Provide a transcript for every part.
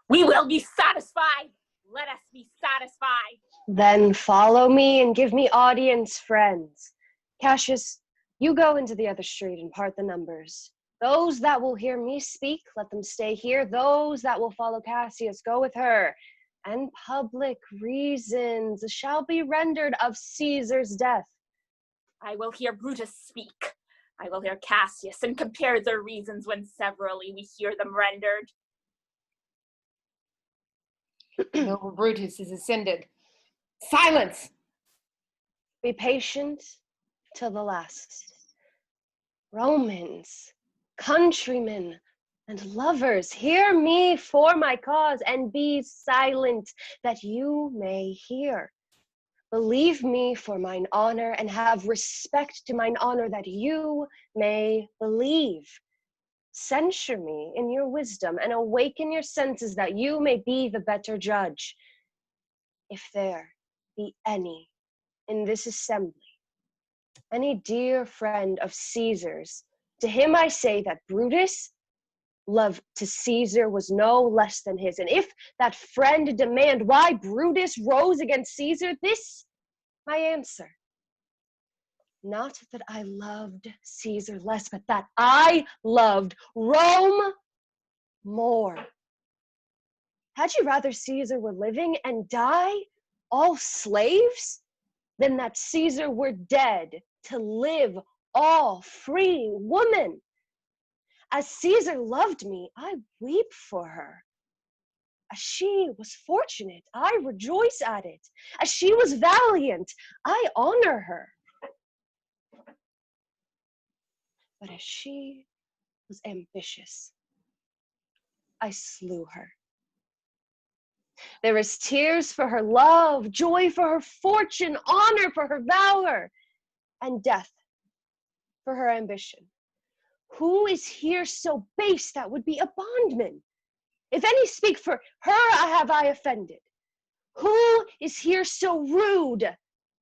We will be satisfied. Let us be satisfied. Then follow me and give me audience, friends. Cassius, you go into the other street and part the numbers. Those that will hear me speak, let them stay here. Those that will follow Cassius, go with her. And public reasons shall be rendered of Caesar's death. I will hear Brutus speak. I will hear Cassius and compare their reasons when severally we hear them rendered. Noble Brutus is ascended. Silence! Be patient till the last. Romans, countrymen, and lovers, hear me for my cause, and be silent that you may hear. Believe me for mine honor, and have respect to mine honor that you may believe. Censure me in your wisdom, and awaken your senses that you may be the better judge. If there be any in this assembly, any dear friend of Caesar's, to him I say that Brutus' love to Caesar was no less than his. And if that friend demand why Brutus rose against Caesar, this my answer. Not that I loved Caesar less, but that I loved Rome more. Had you rather Caesar were living and die, all slaves, than that Caesar were dead to live all free woman? As Caesar loved me, I weep for her. As she was fortunate, I rejoice at it. As she was valiant, I honor her. But as she was ambitious, I slew her. There is tears for her love, joy for her fortune, honor for her valor, and death for her ambition. Who is here so base that would be a bondman? If any speak for her, have I offended. Who is here so rude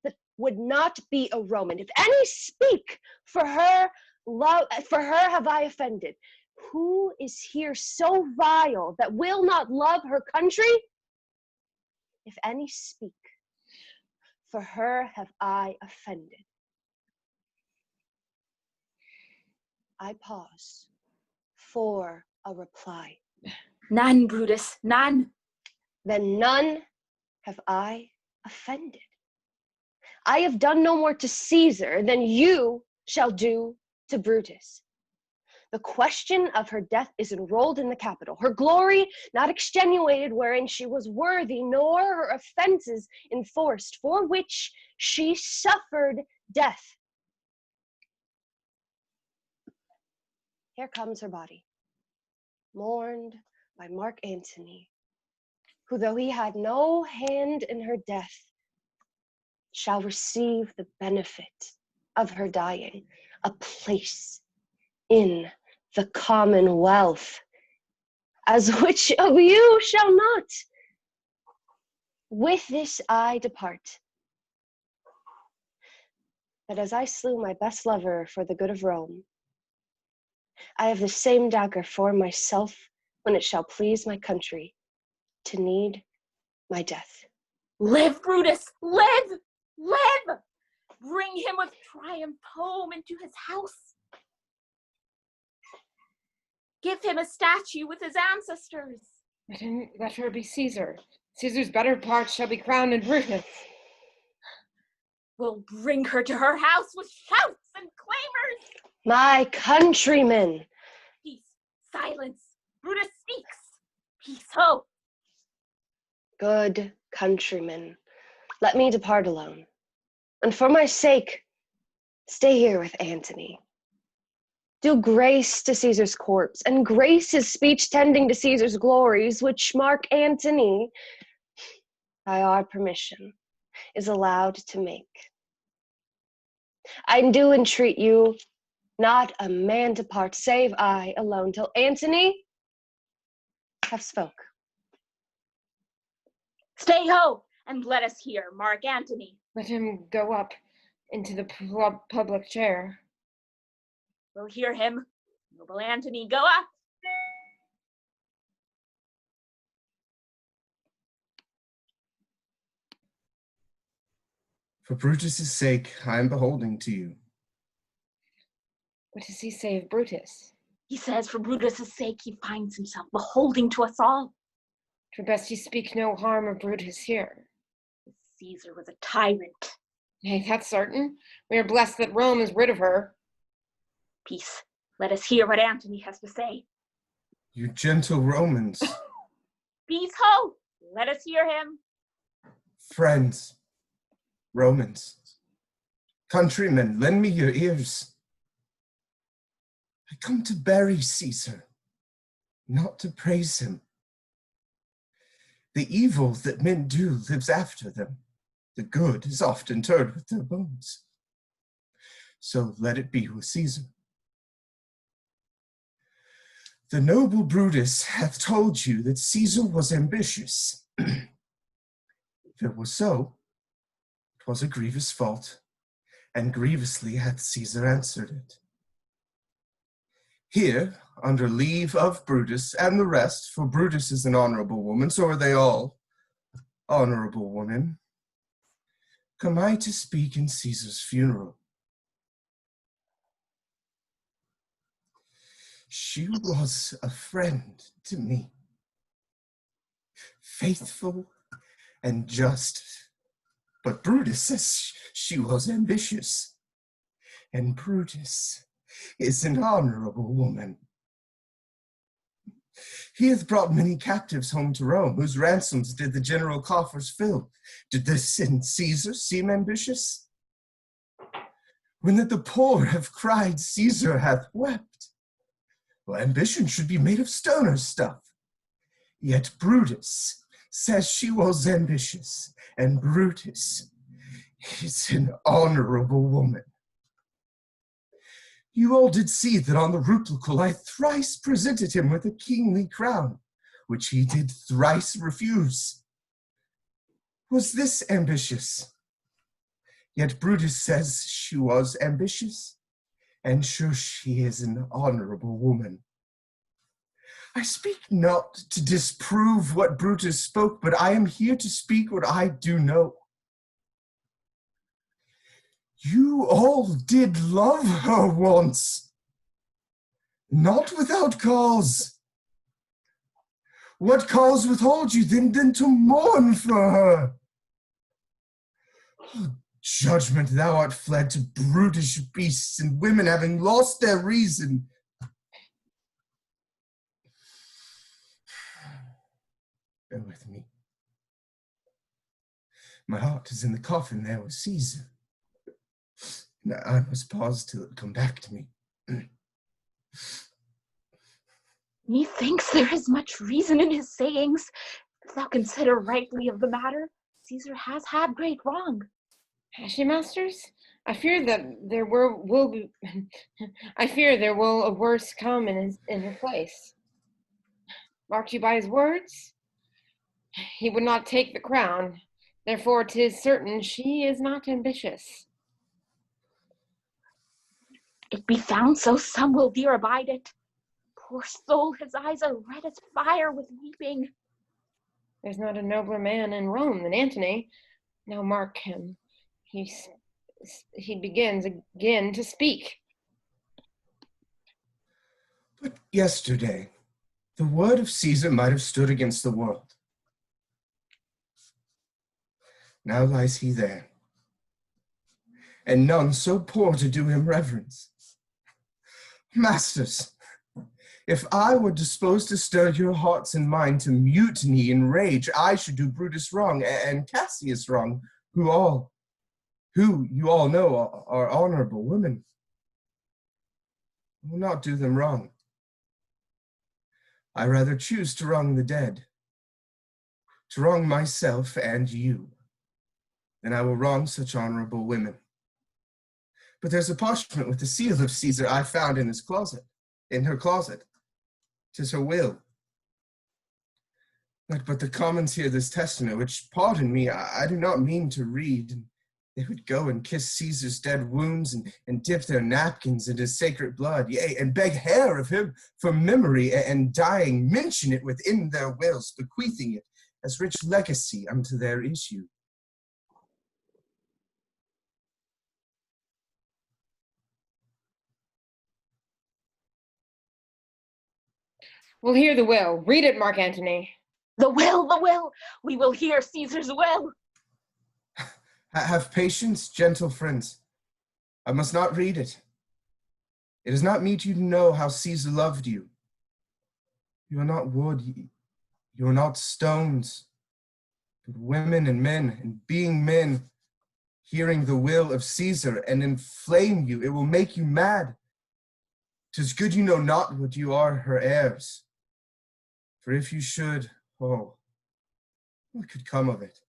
that would not be a Roman? If any speak for her, have I offended. Who is here so vile that will not love her country? If any speak, for her have I offended. I pause for a reply. None, Brutus, none. Then none have I offended. I have done no more to Caesar than you shall do to Brutus. The question of her death is enrolled in the Capitol, her glory not extenuated wherein she was worthy, nor her offenses enforced, for which she suffered death. Here comes her body, mourned by Mark Antony, who, though he had no hand in her death, shall receive the benefit of her dying, a place in the commonwealth, as which of you shall not? With this I depart, that as I slew my best lover for the good of Rome, I have the same dagger for myself when it shall please my country to need my death. Live, Brutus, live, live! Bring him with triumph home into his house. Give him a statue with his ancestors. Let her be Caesar. Caesar's better part shall be crowned in Brutus. We'll bring her to her house with shouts and clamors. My countrymen. Peace, silence. Brutus speaks. Peace, ho. Good countrymen, let me depart alone. And for my sake, stay here with Antony. Do grace to Caesar's corpse, and grace his speech tending to Caesar's glories, which Mark Antony, by our permission, is allowed to make. I do entreat you, not a man depart, save I alone, till Antony have spoke. Stay ho, and let us hear Mark Antony. Let him go up into the public chair. We'll hear him. Noble Antony, go up. For Brutus's sake, I am beholding to you. What does he say of Brutus? He says for Brutus's sake he finds himself beholding to us all. 'Twere best he speak no harm of Brutus here. Caesar was a tyrant. Nay, that's certain. We are blessed that Rome is rid of her. Peace. Let us hear what Antony has to say. You gentle Romans. Peace, ho! Let us hear him. Friends, Romans, countrymen, lend me your ears. I come to bury Caesar, not to praise him. The evil that men do lives after them. The good is oft interred with their bones. So let it be with Caesar. The noble Brutus hath told you that Caesar was ambitious. If it was so, 'twas a grievous fault, and grievously hath Caesar answered it. Here, under leave of Brutus and the rest, for Brutus is an honorable woman, so are they all honorable women, come I to speak in Caesar's funeral. She was a friend to me, faithful and just, but Brutus says she was ambitious, and Brutus is an honorable woman. He hath brought many captives home to Rome, whose ransoms did the general coffers fill. Did this in Caesar seem ambitious? When that the poor have cried, Caesar hath wept. Well, ambition should be made of sterner stuff. Yet Brutus says she was ambitious, and Brutus is an honorable woman. You all did see that on the Ruplicul I thrice presented him with a kingly crown, which he did thrice refuse. Was this ambitious? Yet Brutus says she was ambitious, and sure she is an honorable woman. I speak not to disprove what Brutus spoke, but I am here to speak what I do know. You all did love her once, not without cause. What cause withhold you then than to mourn for her? Oh, judgment, thou art fled to brutish beasts and women having lost their reason. Bear with me. My heart is in the coffin there with Caesar. Now I must pause till it come back to me. Methinks there is much reason in his sayings. If thou consider rightly of the matter, Caesar has had great wrong. Has she, masters? I fear that there will be. I fear there will a worse come in her place. Marked you by his words? He would not take the crown. Therefore 'tis certain she is not ambitious. It be found so, some will dear abide it. Poor soul, his eyes are red as fire with weeping. There's not a nobler man in Rome than Antony. Now mark him. He begins again to speak. But yesterday, the word of Caesar might have stood against the world. Now lies he there, and none so poor to do him reverence. Masters, if I were disposed to stir your hearts and mind to mutiny and rage, I should do Brutus wrong and Cassius wrong, who you all know are honorable women. I will not do them wrong. I rather choose to wrong the dead, to wrong myself and you, than I will wrong such honorable women. But there's a parchment with the seal of Caesar I found in her closet. 'Tis her will. Let but the commons hear this testament, which, pardon me, I do not mean to read. And they would go and kiss Caesar's dead wounds and dip their napkins in his sacred blood, yea, and beg hair of him for memory, and dying mention it within their wills, bequeathing it as rich legacy unto their issue. We'll hear the will. Read it, Mark Antony. The will, the will. We will hear Caesar's will. Have patience, gentle friends. I must not read it. It does not meet you to know how Caesar loved you. You are not wood, you are not stones, but women and men, and being men, hearing the will of Caesar and inflame you, it will make you mad. 'Tis good you know not what you are her heirs. For if you should, oh, what could come of it?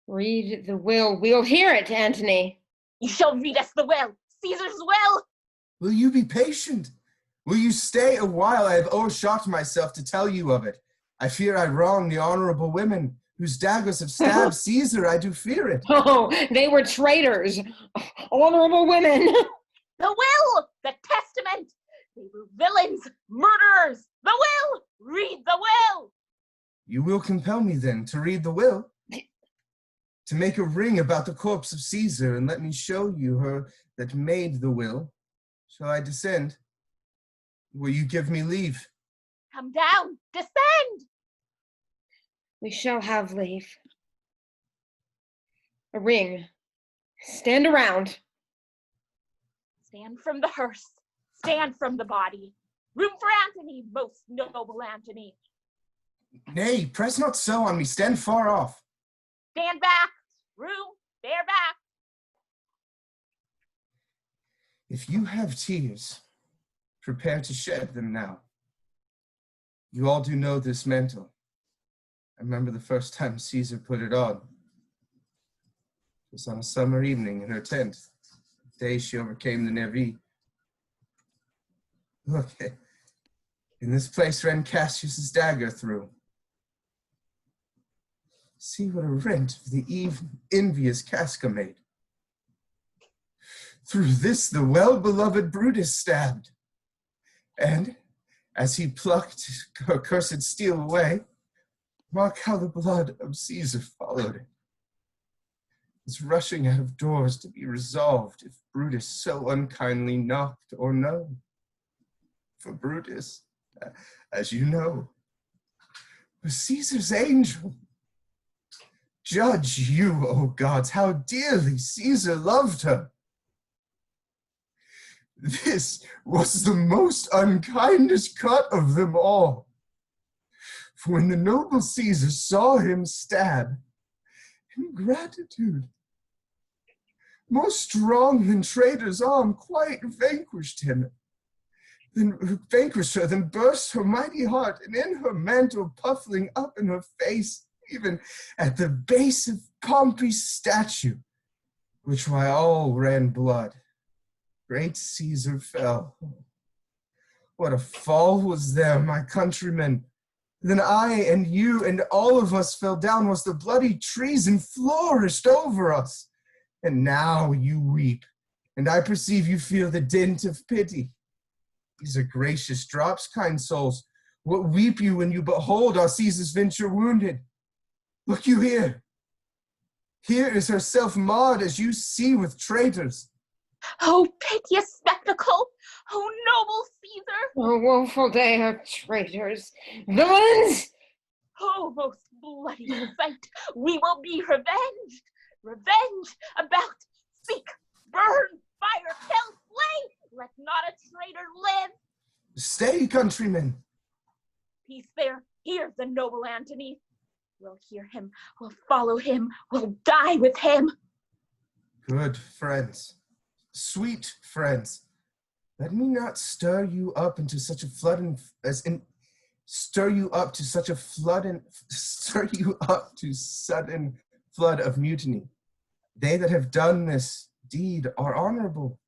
Read the will. We'll hear it, Antony. You shall read us the will, Caesar's will. Will you be patient? Will you stay a while? I have overshot myself to tell you of it. I fear I wrong the honorable women whose daggers have stabbed Caesar. I do fear it. Oh, they were traitors. Honorable women. The will, the testament. They were villains, murderers. The will, read the will. You will compel me then to read the will, to make a ring about the corpse of Caesar, and let me show you her that made the will. Shall I descend? Will you give me leave? Come down, descend. We shall have leave. A ring. Stand around. Stand from the hearse, stand from the body. Room for Antony, most noble Antony. Nay, press not so on me, stand far off. Stand back, room, bear back. If you have tears, prepare to shed them now. You all do know this mantle. I remember the first time Caesar put it on. It was on a summer evening in her tent, the day she overcame the Nevi. Look, in this place ran Cassius's dagger through. See what a rent of the envious Casca made. Through this the well-beloved Brutus stabbed. And as he plucked her cursed steel away, mark how the blood of Caesar followed it. Was rushing out of doors to be resolved if Brutus so unkindly knocked or no. For Brutus, as you know, was Caesar's angel. Judge you, O gods, how dearly Caesar loved her. This was the most unkindest cut of them all. For when the noble Caesar saw him stab, ingratitude, more strong than traitor's arm, quite vanquished him. Then vanquished her, then burst her mighty heart, and in her mantle puffling up in her face, even at the base of Pompey's statue, which by all ran blood, great Caesar fell. What a fall was there, my countrymen! Then I and you and all of us fell down, whilst the bloody treason flourished over us. And now you weep, and I perceive you feel the dint of pity. These are gracious drops, kind souls. What weep you when you behold our Caesar's venture wounded? Look you here. Here is herself marred as you see with traitors. Oh, piteous spectacle! Oh, noble Caesar! A woeful day of traitors. Villains! Oh, most bloody sight! We will be revenged! Revenge about, seek, burn, fire, kill, slay! Let not a traitor live! Stay, countrymen! Peace there, here's the noble Antony. We'll hear him, we'll follow him, we'll die with him. Good friends, sweet friends, let me not stir you up into such a flood stir you up to sudden flood of mutiny. They that have done this deed are honorable.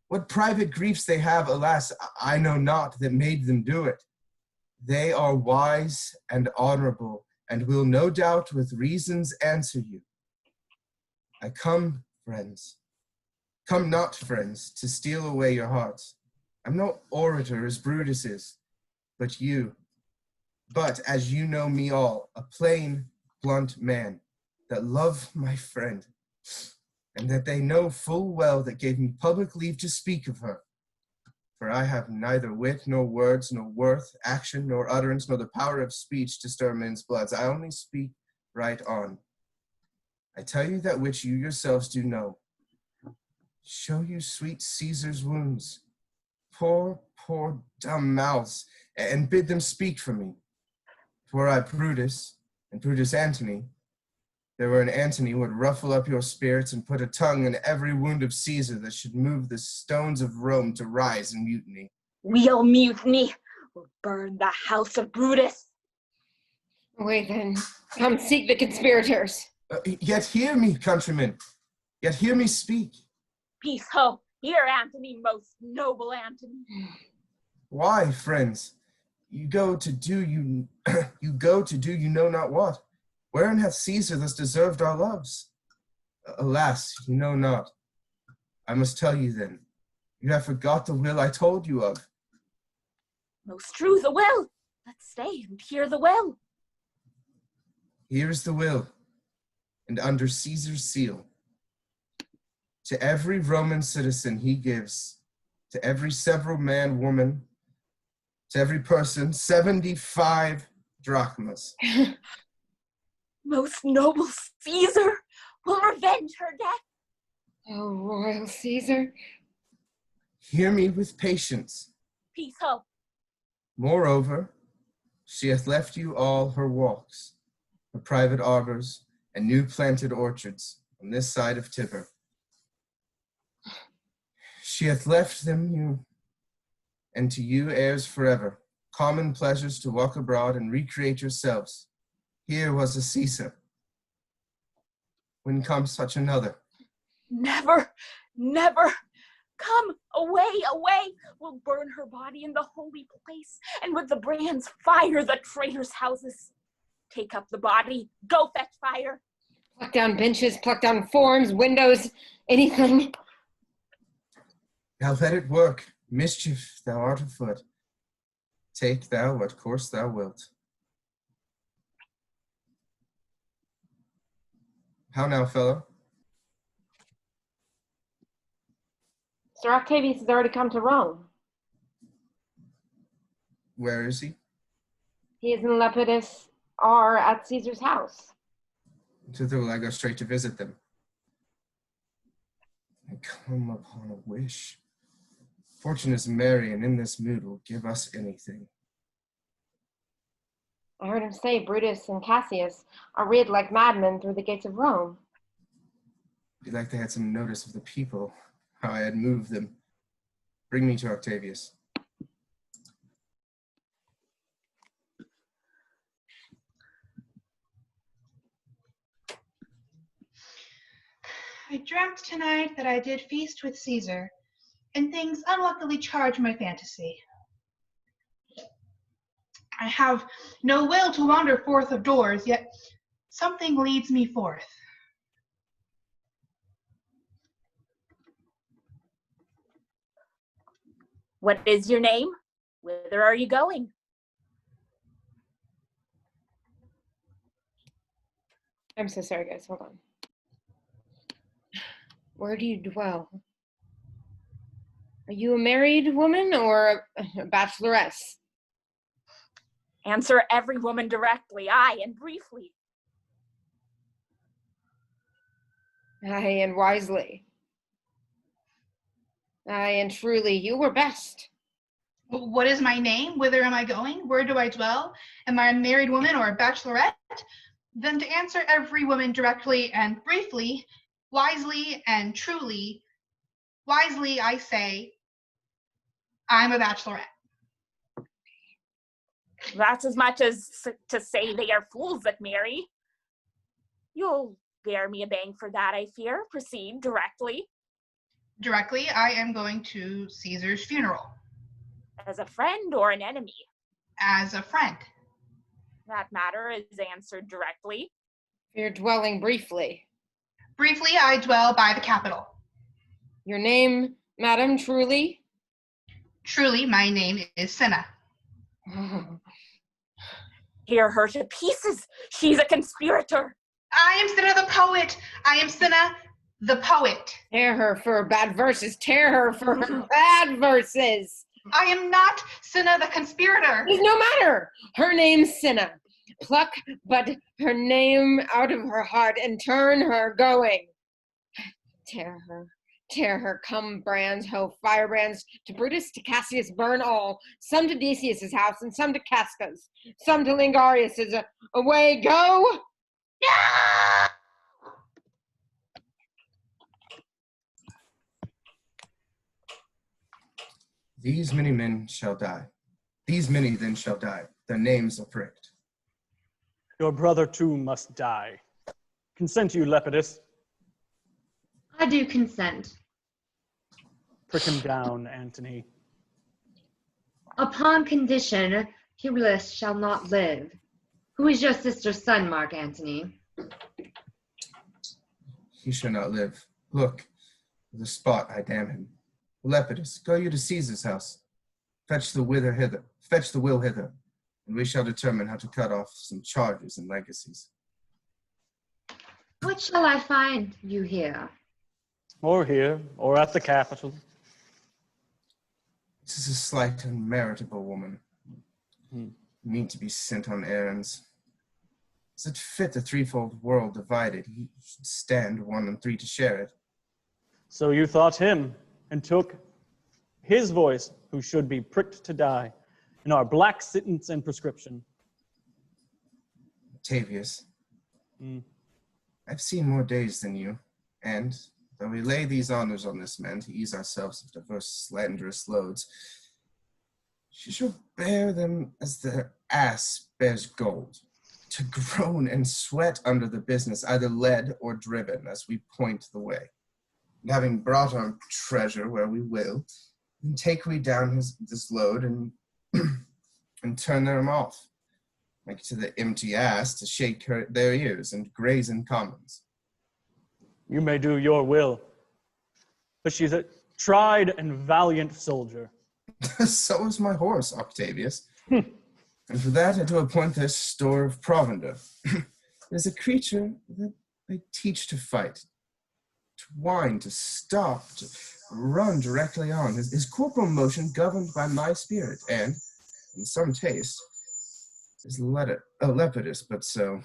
What private griefs they have, alas, I know not, that made them do it. They are wise and honorable, and will no doubt with reasons answer you. I come, friends. Come not, friends, to steal away your hearts. I'm no orator as Brutus is, but as you know me all, a plain, blunt man, that love my friend, and that they know full well that gave me public leave to speak of her. For I have neither wit, nor words, nor worth, action, nor utterance, nor the power of speech to stir men's bloods. I only speak right on. I tell you that which you yourselves do know. Show you sweet Caesar's wounds. Poor, poor dumb mouths, and bid them speak for me. Were I Brutus, and Brutus Antony, there were an Antony would ruffle up your spirits and put a tongue in every wound of Caesar that should move the stones of Rome to rise in mutiny. We'll mutiny. We'll burn the house of Brutus. Wait then, come seek the conspirators. Yet hear me, countrymen. Yet hear me speak. Peace ho. Here, Antony, most noble Antony. Why, friends? You go to do you know not what. Wherein hath Caesar thus deserved our loves? Alas, you know not. I must tell you then. You have forgot the will I told you of. Most true, the will. Let's stay and hear the will. Here is the will, and under Caesar's seal. To every Roman citizen he gives, to every several man, woman, to every person, 75 drachmas. Most noble Caesar will revenge her death. Oh, royal Caesar. Hear me with patience. Peace ho. Moreover, she hath left you all her walks, her private arbors, and new planted orchards on this side of Tiber. She hath left them you, and to you heirs forever, common pleasures to walk abroad and recreate yourselves. Here was a Caesar. When comes such another? Never, never. Come, away, away. We'll burn her body in the holy place, and with the brands fire the traitors' houses. Take up the body, go fetch fire. Pluck down benches, pluck down forms, windows, anything. Now let it work. Mischief, thou art afoot. Take thou what course thou wilt. How now, fellow? Sir Octavius has already come to Rome. Where is he? He is in Lepidus R at Caesar's house. Thither will I go straight to visit them. I come upon a wish. Fortune is merry, and in this mood will give us anything. I heard him say Brutus and Cassius are rid like madmen through the gates of Rome. Be like they had some notice of the people, how I had moved them. Bring me to Octavius. I dreamt tonight that I did feast with Caesar, and things unluckily charged my fantasy. I have no will to wander forth of doors, yet something leads me forth. What is your name? Whither are you going? I'm so sorry, guys. Hold on. Where do you dwell? Are you a married woman or a bachelorette? Answer every woman directly, aye, and briefly. Aye, and wisely. Aye, and truly, you were best. What is my name? Whither am I going? Where do I dwell? Am I a married woman or a bachelorette? Then to answer every woman directly and briefly, wisely and truly, wisely I say, I'm a bachelorette. That's as much as to say they are fools that marry. You'll bear me a bang for that, I fear. Proceed directly. Directly, I am going to Caesar's funeral. As a friend or an enemy? As a friend. That matter is answered directly. You're dwelling briefly. Briefly, I dwell by the Capitol. Your name, madam, truly? Truly, my name is Cinna. Tear her to pieces. She's a conspirator. I am Cinna the poet. I am Cinna the poet. Tear her for bad verses. Tear her for her bad verses. I am not Cinna the conspirator. It's no matter. Her name's Cinna. Pluck but her name out of her heart and turn her going. Tear her, come brands, ho, firebrands, to Brutus, to Cassius, burn all, some to Decius's house, and some to Casca's, some to Lingarius's, away, go! No! These many men shall die. These many then shall die. Their names are pricked. Your brother too must die. Consent you, Lepidus. I do consent. Prick him down, Antony. Upon condition, Publius shall not live. Who is your sister's son, Mark Antony? He shall not live. Look, for the spot I damn him. Lepidus, go you to Caesar's house. Fetch the will hither, and we shall determine how to cut off some charges and legacies. What shall I find you here? Or here, or at the Capitol. This is a slight and meritable woman. Hmm. Need to be sent on errands. Is it fit the threefold world divided? He should stand 1 and 3 to share it. So you thought him, and took his voice, who should be pricked to die, in our black sentence and prescription. Octavius, Hmm. I've seen more days than you, and though we lay these honors on this man to ease ourselves of diverse slanderous loads, she shall bear them as the ass bears gold, to groan and sweat under the business, either led or driven, as we point the way. And having brought our treasure where we will, then take we down this load and and turn them off, like to the empty ass to shake their ears and graze in commons. You may do your will, but she's a tried and valiant soldier. So is my horse, Octavius. And for that I do appoint this store of provender. It is a creature that I teach to fight, to whine, to stop, to run directly on. His corporal motion governed by my spirit, and, in some taste, is Lepidus, but so.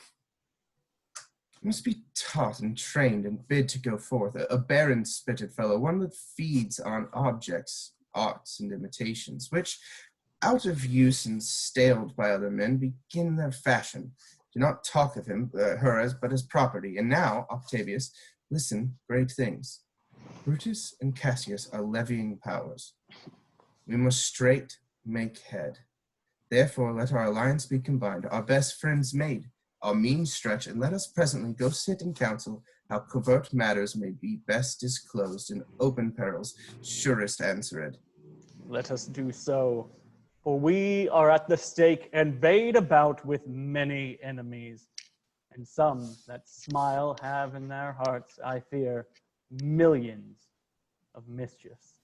Must be taught and trained and bid to go forth, a barren-spitted fellow, one that feeds on objects, arts, and imitations, which, out of use and staled by other men, begin their fashion. Do not talk of her but as property. And now, Octavius, listen, great things. Brutus and Cassius are levying powers. We must straight make head. Therefore, let our alliance be combined, our best friends made, our means stretch, and let us presently go sit in council how covert matters may be best disclosed, and open perils surest answered. Let us do so, for we are at the stake and bayed about with many enemies, and some that smile have in their hearts, I fear, millions of mischiefs.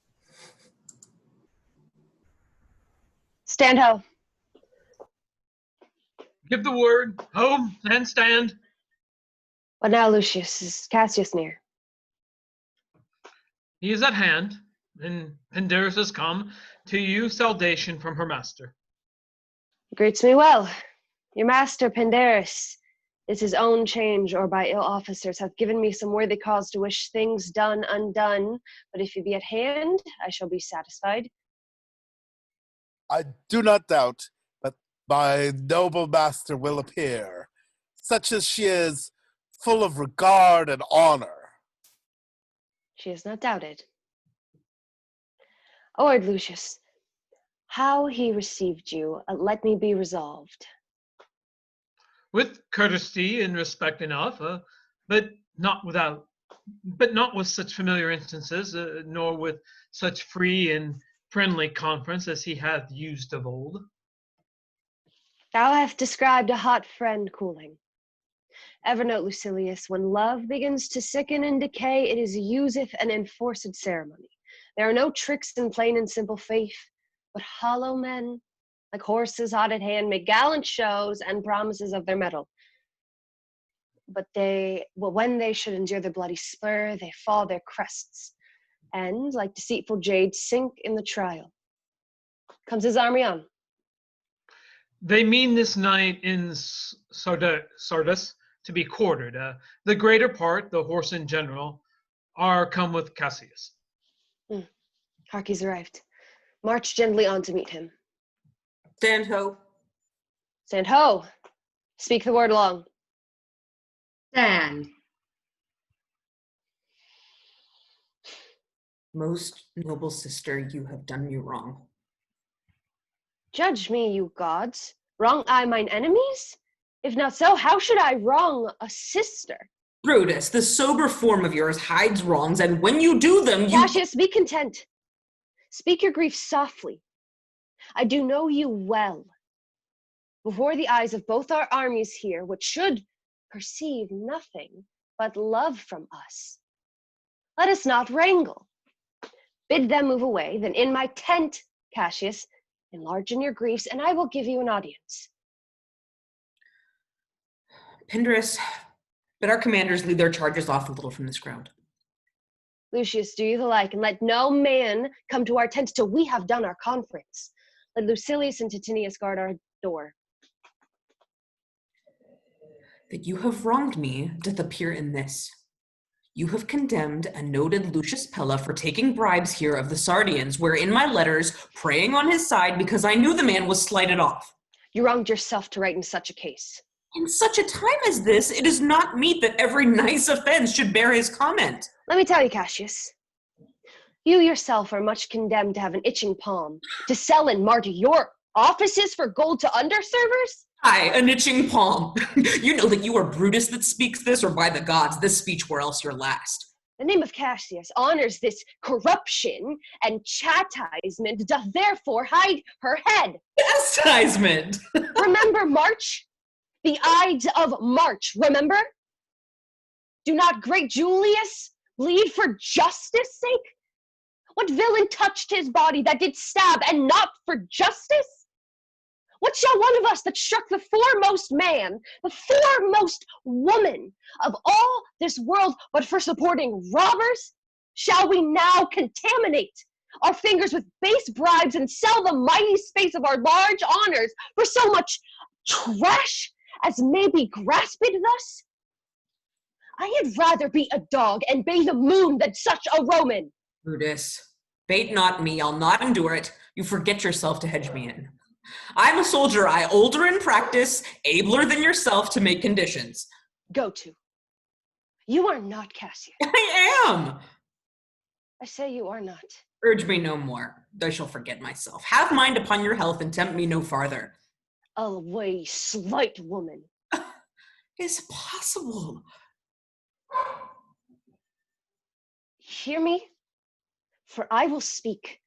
Stand ho. Give the word, home, and stand. What now, Lucius? Is Cassius near? He is at hand, and Pandarus has come to you salutation from her master. Greets me well. Your master, Pandarus, is his own change, or by ill officers, hath given me some worthy cause to wish things done undone. But if you be at hand, I shall be satisfied. I do not doubt, but my noble master will appear, such as she is, full of regard and honor. She is not doubted. O Lord Lucius, how he received you, let me be resolved. With courtesy and respect enough, but not with such familiar instances, nor with such free and friendly conference as he hath used of old. Thou hast described a hot friend cooling. Ever note, Lucilius, when love begins to sicken and decay, it is useth an enforced ceremony. There are no tricks in plain and simple faith, but hollow men, like horses hot at hand, make gallant shows and promises of their mettle. But when they should endure the bloody spur, they fall their crests, and, like deceitful jades, sink in the trial. Comes his army on. They mean this night in Sardis to be quartered. The greater part, the horse in general, are come with Cassius. Harky's arrived. March gently on to meet him. Stand ho. Stand ho! Speak the word along. Stand. Most noble sister, you have done me wrong. Judge me, you gods. Wrong I mine enemies? If not so, how should I wrong a sister? Brutus, the sober form of yours hides wrongs, and when you do them, you— Cassius, be content. Speak your grief softly. I do know you well. Before the eyes of both our armies here, which should perceive nothing but love from us, let us not wrangle. Bid them move away, then in my tent, Cassius, enlarge in your griefs, and I will give you an audience. Pindrus, bid our commanders lead their charges off a little from this crowd. Lucius, do you the like, and let no man come to our tent till we have done our conference. Let Lucilius and Titinius guard our door. That you have wronged me doth appear in this. You have condemned a noted Lucius Pella for taking bribes here of the Sardians, where in my letters, praying on his side because I knew the man was slighted off. You wronged yourself to write in such a case. In such a time as this, it is not meet that every nice offense should bear his comment. Let me tell you, Cassius. You yourself are much condemned to have an itching palm, to sell and martyr your offices for gold to underservers? Aye, an itching palm. You know that you are Brutus that speaks this, or by the gods, this speech were else your last. The name of Cassius honors this corruption, and chastisement doth therefore hide her head. Chastisement! Remember March? The Ides of March, remember? Do not great Julius bleed for justice' sake? What villain touched his body that did stab, and not for justice? What shall one of us that struck the foremost man, the foremost woman of all this world, but for supporting robbers? Shall we now contaminate our fingers with base bribes and sell the mighty space of our large honors for so much trash as may be grasped thus? I had rather be a dog and bathe the moon than such a Roman. Brutus, bait not me, I'll not endure it. You forget yourself to hedge me in. I'm a soldier, older in practice, abler than yourself to make conditions. Go to. You are not Cassius. I am. I say you are not. Urge me no more. I shall forget myself. Have mind upon your health and tempt me no farther. Away, slight woman. Is it possible? Hear me, for I will speak.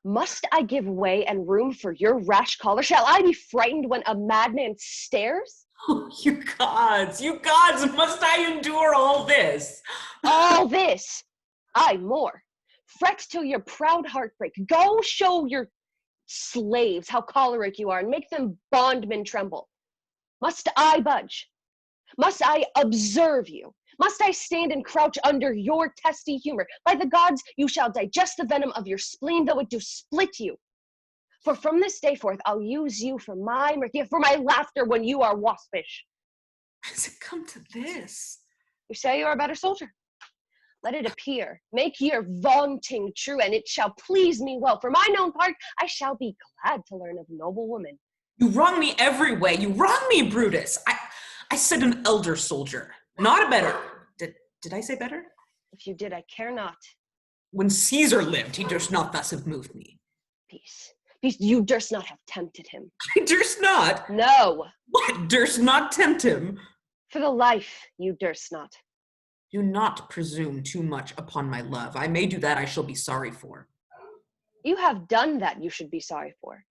Must I give way and room for your rash choler? Shall I be frightened when a madman stares? Oh, you gods, must I endure all this? All this, aye, more. Fret till your proud heart break. Go show your slaves how choleric you are and make them bondmen tremble. Must I budge? Must I observe you? Must I stand and crouch under your testy humor? By the gods, you shall digest the venom of your spleen, though it do split you. For from this day forth, I'll use you for my mirth, for my laughter when you are waspish. Has it come to this? You say you are a better soldier. Let it appear. Make your vaunting true, and it shall please me well. For mine own part, I shall be glad to learn of noble woman. You wrong me every way. You wrong me, Brutus. I said an elder soldier, not a better. Did I say better? If you did, I care not. When Caesar lived, he durst not thus have moved me. Peace. Peace, you durst not have tempted him. I durst not? No. What, durst not tempt him? For the life, you durst not. Do not presume too much upon my love. I may do that I shall be sorry for. You have done that you should be sorry for.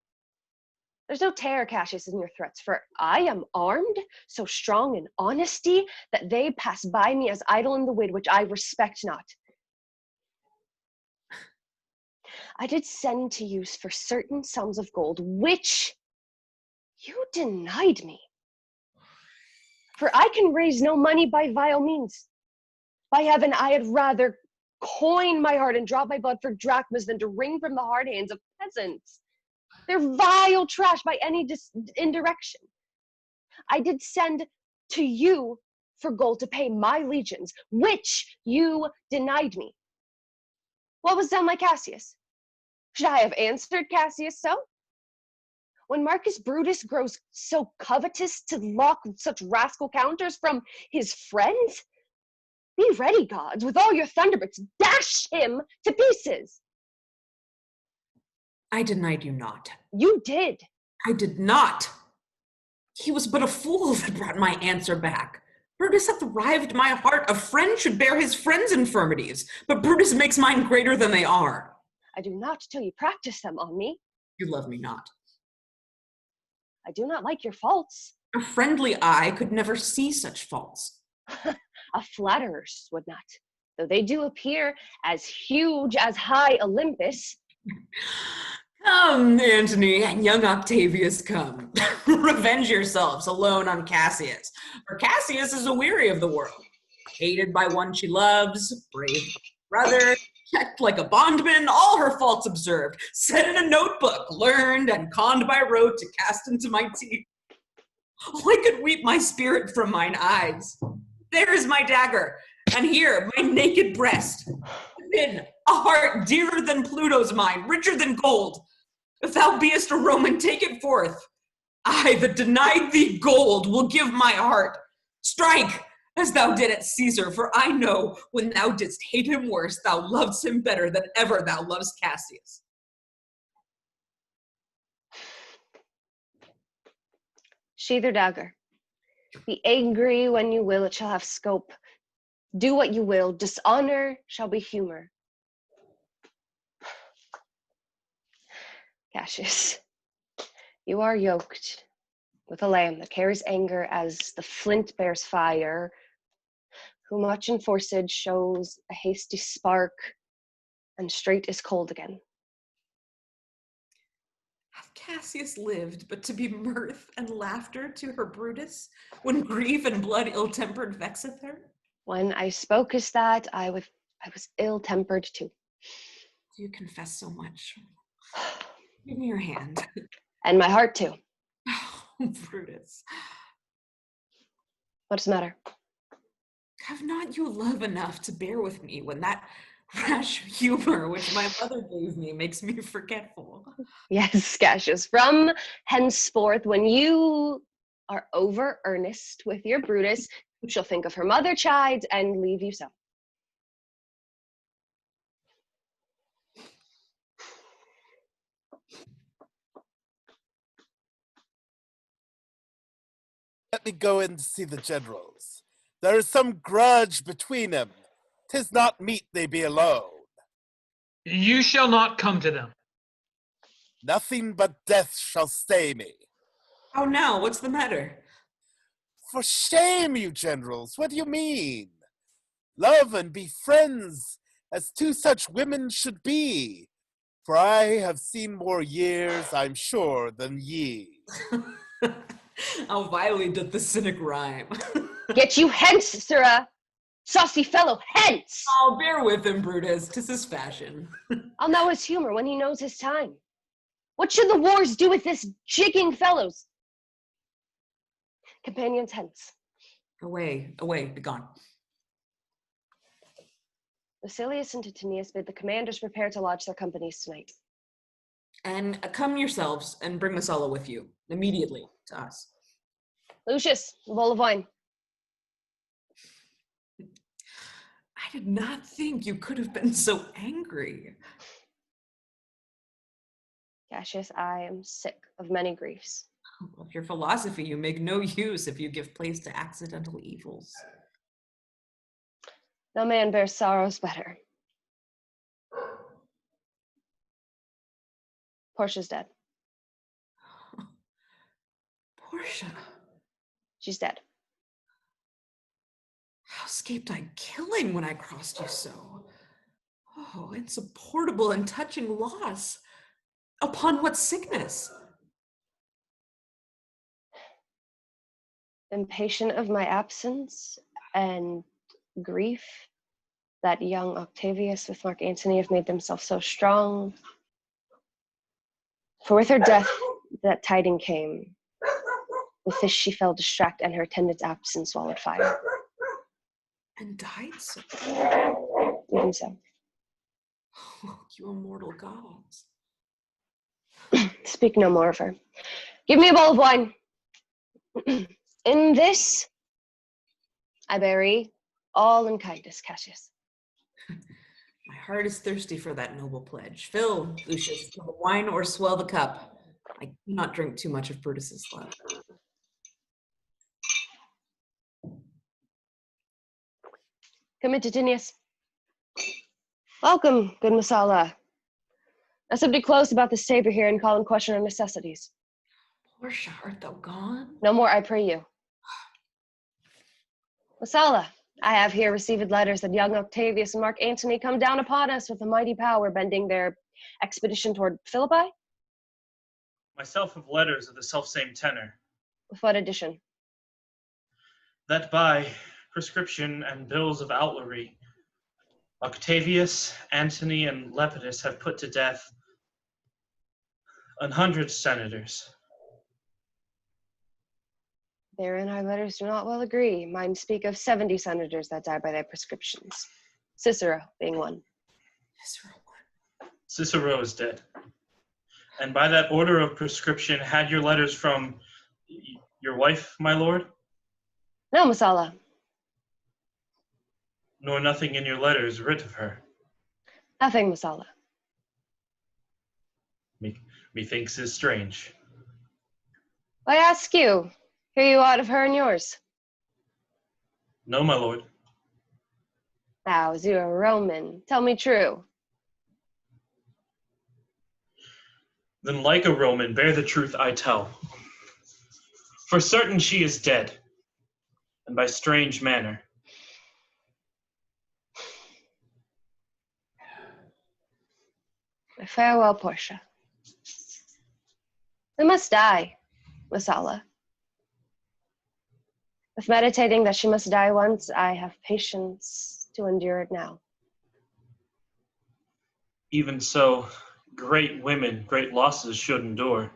There's no terror, Cassius, in your threats, for I am armed, so strong in honesty, that they pass by me as idle in the wind, which I respect not. I did send to you for certain sums of gold, which you denied me. For I can raise no money by vile means. By heaven, I had rather coin my heart and drop my blood for drachmas than to wring from the hard hands of peasants. They're vile trash by any indirection. I did send to you for gold to pay my legions, which you denied me. What was done like Cassius? Should I have answered Cassius so? When Marcus Brutus grows so covetous to lock such rascal counters from his friends, be ready, gods, with all your thunderbolts, dash him to pieces. I denied you not. You did. I did not. He was but a fool that brought my answer back. Brutus hath rived my heart. A friend should bear his friend's infirmities, but Brutus makes mine greater than they are. I do not till you practice them on me. You love me not. I do not like your faults. A friendly eye could never see such faults. A flatterer's would not, though they do appear as huge as high Olympus. Come, Antony and young Octavius, come. Revenge yourselves alone on Cassius, for Cassius is aweary of the world, hated by one she loves, brave brother, checked like a bondman, all her faults observed, set in a notebook, learned and conned by rote to cast into my teeth. Oh, I could weep my spirit from mine eyes. There is my dagger, and here my naked breast. Within, a heart dearer than Pluto's mine, richer than gold. If thou beest a Roman, take it forth. I that denied thee gold will give my heart. Strike, as thou did at Caesar, for I know when thou didst hate him worse, thou lovest him better than ever thou lovest Cassius. Sheathe your dagger. Be angry when you will, it shall have scope. Do what you will, dishonor shall be humor. Cassius, you are yoked with a lamb that carries anger as the flint bears fire, who much enforced shows a hasty spark, and straight is cold again. Hath Cassius lived but to be mirth and laughter to her Brutus, when grief and blood ill-tempered vexeth her? When I spoke as that, I was ill-tempered too. Do you confess so much? Give me your hand. And my heart too. Oh, Brutus. What's the matter? Have not you love enough to bear with me when that rash humor which my mother gave me makes me forgetful? Yes, Cassius, from henceforth, when you are over earnest with your Brutus, she'll think of her mother chides and leave you so. Let me go in to see the generals. There is some grudge between them. 'Tis not meet they be alone. You shall not come to them. Nothing but death shall stay me. Oh, now, what's the matter? For shame, you generals, what do you mean? Love and be friends, as two such women should be. For I have seen more years, I'm sure, than ye. How vilely doth the cynic rhyme. Get you hence, sirrah! Saucy fellow, hence! Oh, bear with him, Brutus, 'tis his fashion. I'll know his humor when he knows his time. What should the wars do with this jigging fellows? Companions, hence. Away, away, begone. Lucilius and Titinius bid the commanders prepare to lodge their companies tonight. And come yourselves and bring Messala with you, immediately, to us. Lucius, a bowl of wine. I did not think you could have been so angry. Cassius, I am sick of many griefs. Of your philosophy you make no use if you give place to accidental evils. No man bears sorrows better. Portia's dead. Portia, She's dead. how escaped I killing when I crossed you so? Oh, insupportable and touching loss. Upon what sickness? Impatient of my absence and grief that young Octavius with Mark Antony have made themselves so strong. For with her death, that tiding came. With this she fell distract, and her attendant's absence swallowed fire. And died so. Even so. Oh, you immortal gods. Speak no more of her. Give me a bowl of wine. In this, I bury all in kindness, Cassius. My heart is thirsty for that noble pledge. Fill, Lucius, to the wine or swell the cup. I do not drink too much of Brutus's blood. Come in, Titinius. Welcome, good Masala. Now somebody close about this table here and call in question our necessities. Portia, art thou gone? No more, I pray you. Masala, I have here received letters that young Octavius and Mark Antony come down upon us with a mighty power, bending their expedition toward Philippi. Myself have letters of the selfsame tenor. With what addition? That by prescription and bills of outlawry, Octavius, Antony, and Lepidus have put to death 100 senators. Therein our letters do not well agree. Mine speak of 70 senators that died by their prescriptions. Cicero being one. Cicero is dead. And by that order of prescription, had your letters from your wife, my lord? No, Masala. Nor nothing in your letters writ of her? Nothing, Masala. Methinks is strange. I ask you, hear you aught of her and yours? No, my lord. Now, as you are a Roman, tell me true. Then like a Roman, bear the truth I tell. For certain she is dead, and by strange manner. Farewell, Portia. We must die, Masala. If meditating that she must die once, I have patience to endure it now. Even so, great women, great losses should endure.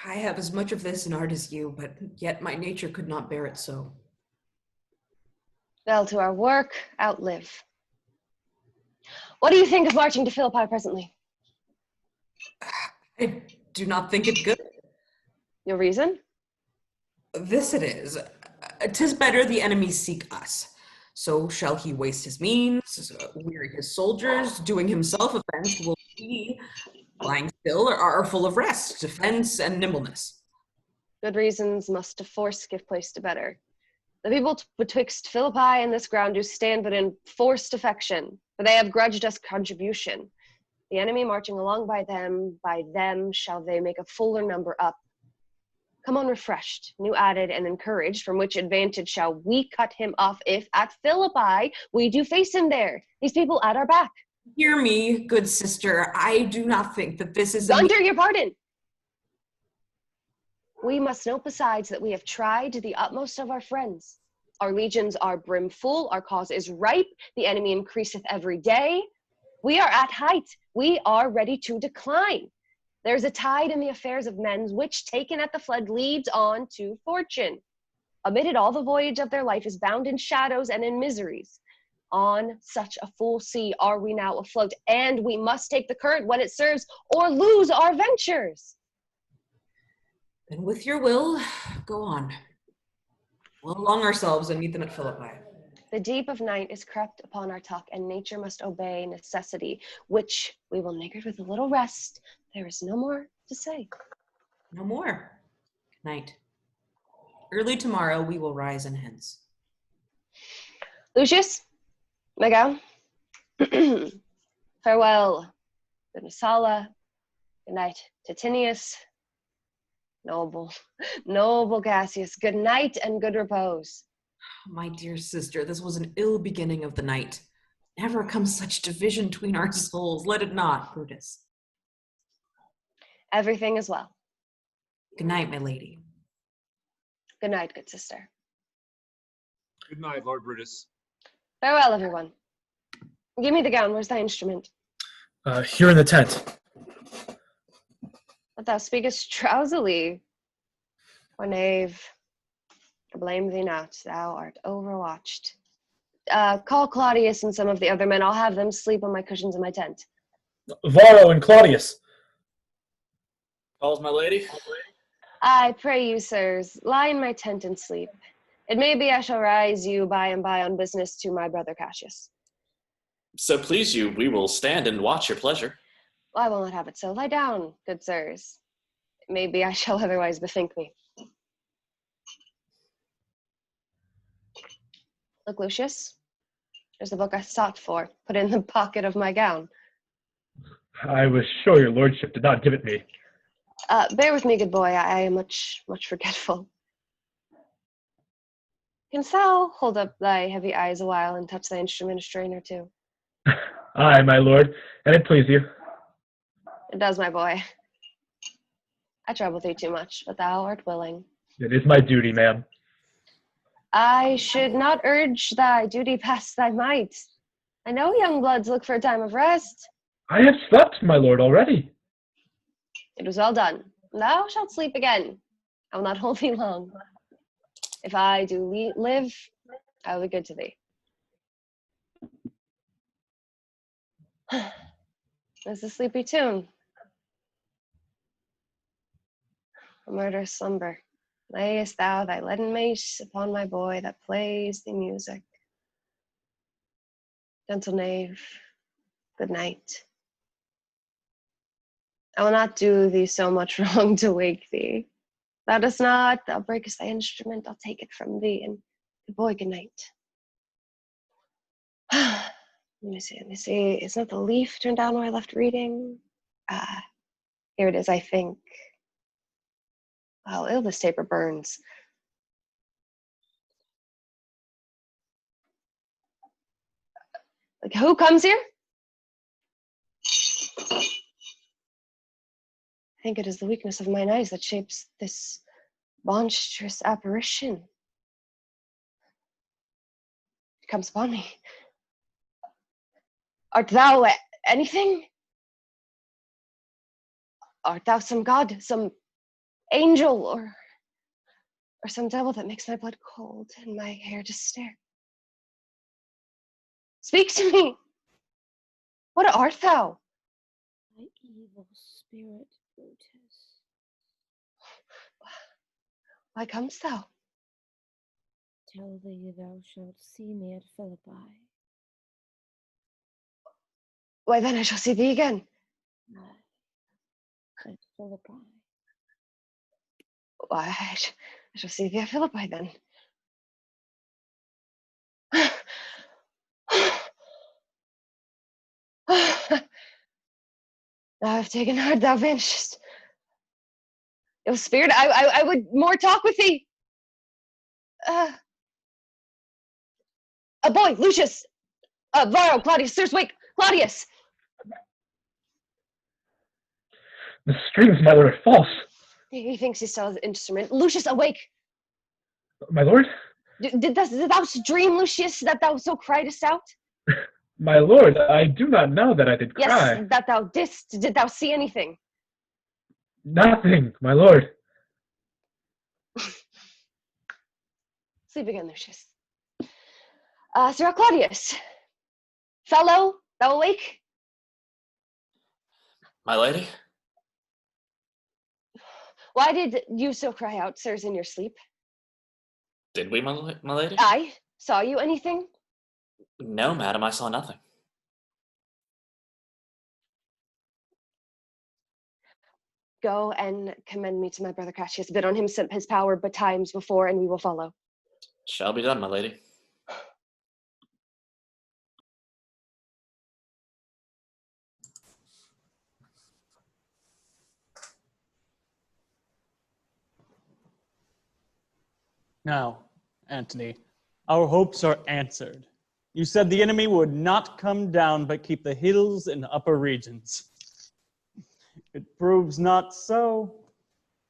I have as much of this in art as you, but yet my nature could not bear it so. Well, to our work, outlive. What do you think of marching to Philippi presently? I do not think it good. Your reason? This it is. 'Tis better the enemy seek us. So shall he waste his means, weary his soldiers, doing himself offense, will we, lying still, are full of rest, defense, and nimbleness. Good reasons must to force give place to better. The people betwixt Philippi and this ground do stand but in forced affection, for they have grudged us contribution. The enemy marching along by them shall they make a fuller number up. Come on refreshed, new added, and encouraged, from which advantage shall we cut him off if at Philippi we do face him there, these people at our back. Hear me, good sister, I do not think that this is— Under your pardon! We must note besides that we have tried to the utmost of our friends. Our legions are brimful, our cause is ripe, the enemy increaseth every day. We are at height, we are ready to decline. There's a tide in the affairs of men, which taken at the flood leads on to fortune. Amid it all, the voyage of their life is bound in shadows and in miseries. On such a full sea are we now afloat, and we must take the current when it serves, or lose our ventures. Then with your will, go on. We'll along ourselves and meet them at Philippi. The deep of night is crept upon our talk, and nature must obey necessity, which we will niggard with a little rest. There is no more to say. No more. Good night. Early tomorrow we will rise and hence. Lucius, Mega, farewell, good Masala, good night, Titinius, noble Cassius, good night and good repose. My dear sister, this was an ill beginning of the night. Never comes such division between our souls. Let it not, Brutus. Everything is well. Good night, my lady. Good night, good sister. Good night, Lord Brutus. Farewell, everyone. Give me the gown. Where's thy instrument? Here in the tent. But thou speakest drowsily. Poor knave, I blame thee not. Thou art overwatched. Call Claudius and some of the other men. I'll have them sleep on my cushions in my tent. Varro and Claudius. Calls my lady. I pray you, sirs, lie in my tent and sleep. It may be I shall rise you by and by on business to my brother Cassius. So please you, we will stand and watch your pleasure. Well, I will not have it so. Lie down, good sirs. It may be I shall otherwise bethink me. Look, Lucius, there's the book I sought for, put in the pocket of my gown. I was sure your lordship did not give it me. Bear with me, good boy. I am much forgetful. Canst thou hold up thy heavy eyes a while and touch thy instrument a strain or two? Aye, my lord, and it please you. It does, my boy. I trouble thee too much, but thou art willing. It is my duty, ma'am. I should not urge thy duty past thy might. I know young bloods look for a time of rest. I have slept, my lord, already. It was well done. Thou shalt sleep again. I will not hold thee long. If I do live, I will be good to thee. There's a sleepy tune. A murderous slumber. Layest thou thy leaden mace upon my boy that plays the music. Gentle knave, good night. I will not do thee so much wrong to wake thee. Thou dost not, thou breakest thy instrument, I'll take it from thee, and good boy, good night. Let me see. Is not the leaf turned down where I left reading? Here it is, I think. How ill this taper burns. Like, who comes here? I think it is the weakness of mine eyes that shapes this monstrous apparition. It comes upon me. Art thou anything? Art thou some god, some angel, or some devil that makes my blood cold and my hair to stare? Speak to me. What art thou? My evil spirit, Brutus. Why comest thou? Tell thee thou shalt see me at Philippi. Why then I shall see thee again. At Philippi. Why I shall see thee at Philippi then. Thou have taken heart, thou vanishest. O spirit, I would more talk with thee. A boy, Lucius. Varro, Claudius, sirs, wake, Claudius. The strings, my lord, are false. He thinks he still has the instrument. Lucius, awake. My lord? Did thou dream, Lucius, that thou so criedest out? My lord, I do not know that I did cry. Yes, that thou didst. Did thou see anything? Nothing, my lord. Sleep again, Lucius. Sir Claudius. Fellow, thou awake? My lady? Why did you so cry out, sirs, in your sleep? Did we, my lady? I saw you anything? No, madam, I saw nothing. Go and commend me to my brother Cassius. Bid on him his power betimes before, and we will follow. Shall be done, my lady. Now, Antony, our hopes are answered. You said the enemy would not come down, but keep the hills and upper regions. It proves not so.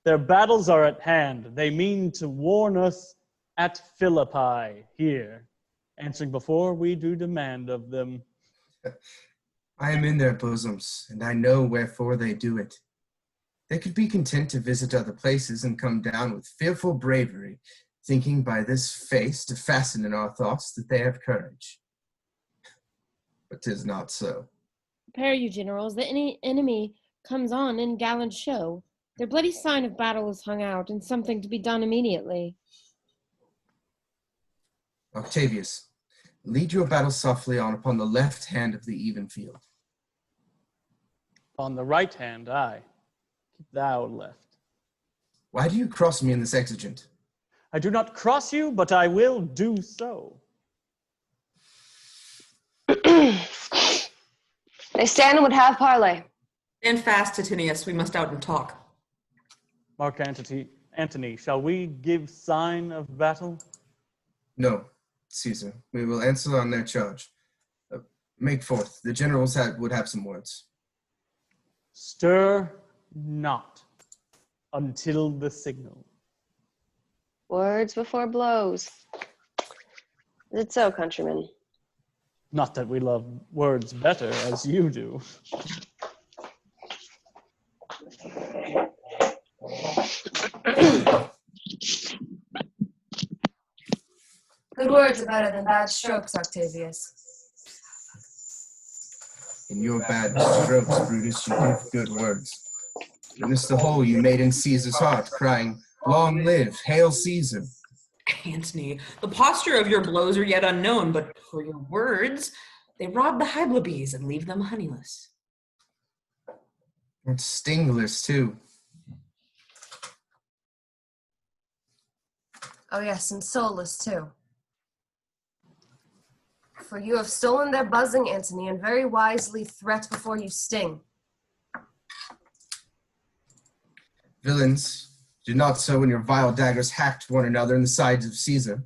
Their battles are at hand. They mean to warn us at Philippi here, answering before we do demand of them. I am in their bosoms, and I know wherefore they do it. They could be content to visit other places and come down with fearful bravery, thinking by this face to fasten in our thoughts that they have courage. But 'tis not so. Prepare you, generals. The enemy comes on in gallant show. Their bloody sign of battle is hung out, and something to be done immediately. Octavius, lead your battle softly on upon the left hand of the even field. On the right hand, I. Keep thou left. Why do you cross me in this exigent? I do not cross you, but I will do so. They stand and would have parley. Stand fast, Titinius. We must out and talk. Mark Antony, shall we give sign of battle? No, Caesar. We will answer on their charge. Make forth. The generals would have some words. Stir not until the signal. Words before blows. Is it so, countrymen? Not that we love words better as you do. Good words are better than bad strokes, Octavius. In your bad strokes, Brutus, you give good words. Witness the hole you made in Caesar's heart, crying, "Long live, hail Caesar." Antony, the posture of your blows are yet unknown, but for your words, they rob the Hyblobes and leave them honeyless. And stingless, too. Oh yes, and soulless too. For you have stolen their buzzing, Antony, and very wisely threat before you sting. Villains, did not so when your vile daggers hacked one another in the sides of Caesar.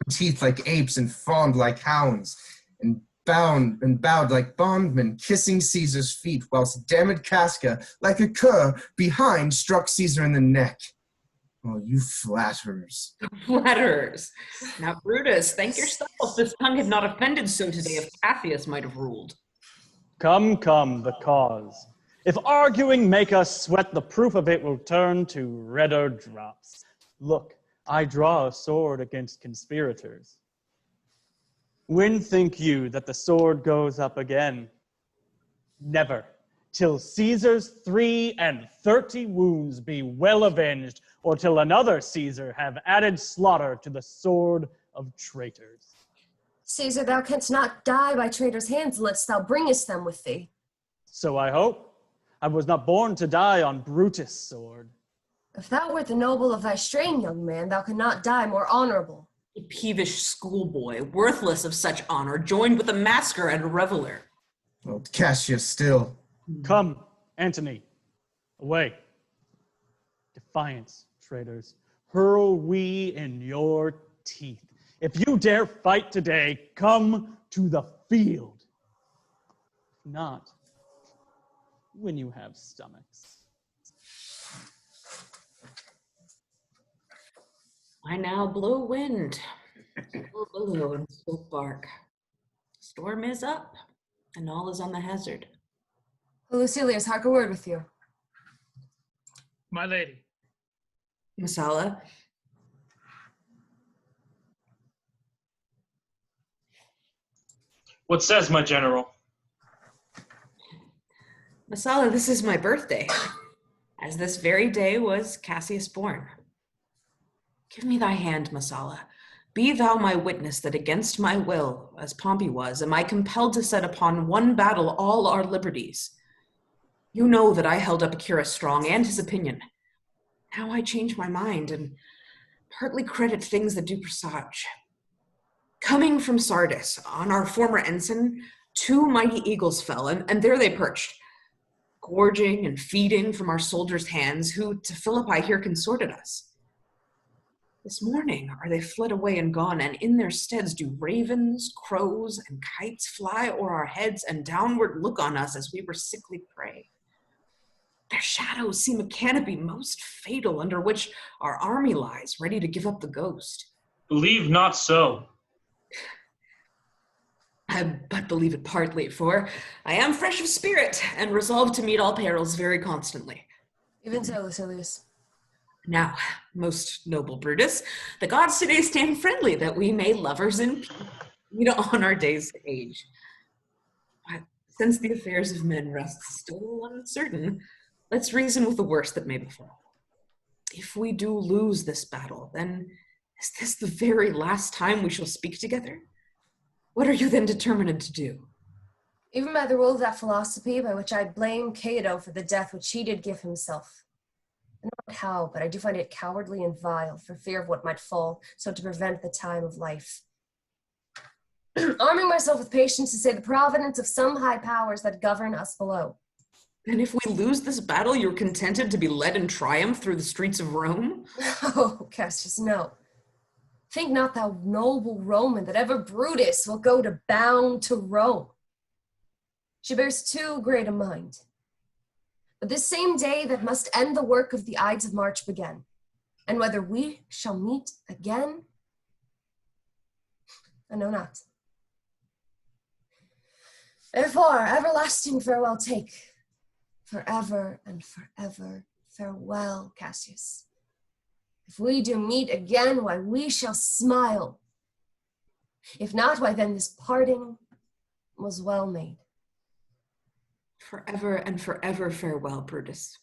Teeth like apes and fawned like hounds, and bowed like bondmen, kissing Caesar's feet, whilst damned Casca, like a cur, behind struck Caesar in the neck. Oh, you flatterers. Flatterers. Now, Brutus, thank yourself. This tongue had not offended so today if Cassius might have ruled. Come, the cause. If arguing make us sweat, the proof of it will turn to redder drops. Look, I draw a sword against conspirators. When think you that the sword goes up again? Never, till Caesar's 33 wounds be well avenged, or till another Caesar have added slaughter to the sword of traitors. Caesar, thou canst not die by traitors' hands unless thou bringest them with thee. So I hope. I was not born to die on Brutus' sword. If thou wert the noble of thy strain, young man, thou could not die more honorable. A peevish schoolboy, worthless of such honor, joined with a masker and a reveler. Old Cassius still. Come, Antony, away. Defiance, traitors, hurl we in your teeth. If you dare fight today, come to the field. If not, when you have stomachs. I now blow wind, still billow and still bark. Storm is up, and all is on the hazard. Lucilius, hark a word with you. My lady. Messala. What says my general? Messala, this is my birthday, as this very day was Cassius born. Give me thy hand, Messala. Be thou my witness that against my will, as Pompey was, am I compelled to set upon one battle all our liberties. You know that I held up Epicurus strong and his opinion. Now I change my mind and partly credit things that do presage. Coming from Sardis, on our former ensign, 2 mighty eagles fell, and there they perched, gorging and feeding from our soldiers' hands, who to Philippi here consorted us. This morning are they fled away and gone, and in their steads do ravens, crows, and kites fly o'er our heads and downward look on us as we were sickly prey. Their shadows seem a canopy most fatal, under which our army lies, ready to give up the ghost. Believe not so. I but believe it partly, for I am fresh of spirit, and resolved to meet all perils very constantly. Even so, Lucilius. Now, most noble Brutus, the gods today stand friendly that we may lovers in peace meet on our days to age. But since the affairs of men rest still uncertain, let's reason with the worst that may befall. If we do lose this battle, then is this the very last time we shall speak together? What are you then determined to do? Even by the rule of that philosophy by which I blame Cato for the death which he did give himself. I know not how, but I do find it cowardly and vile, for fear of what might fall, so to prevent the time of life. Arming myself with patience to say the providence of some high powers that govern us below. And if we lose this battle, you're contented to be led in triumph through the streets of Rome? Oh, Cassius, no. Think not thou noble Roman that ever Brutus will go to bound to Rome. She bears too great a mind. But this same day that must end the work of the Ides of March began, and whether we shall meet again, I know not. Therefore, everlasting farewell take, forever and forever farewell, Cassius. If we do meet again, why we shall smile. If not, why then this parting was well made. Forever and forever farewell, Brutus.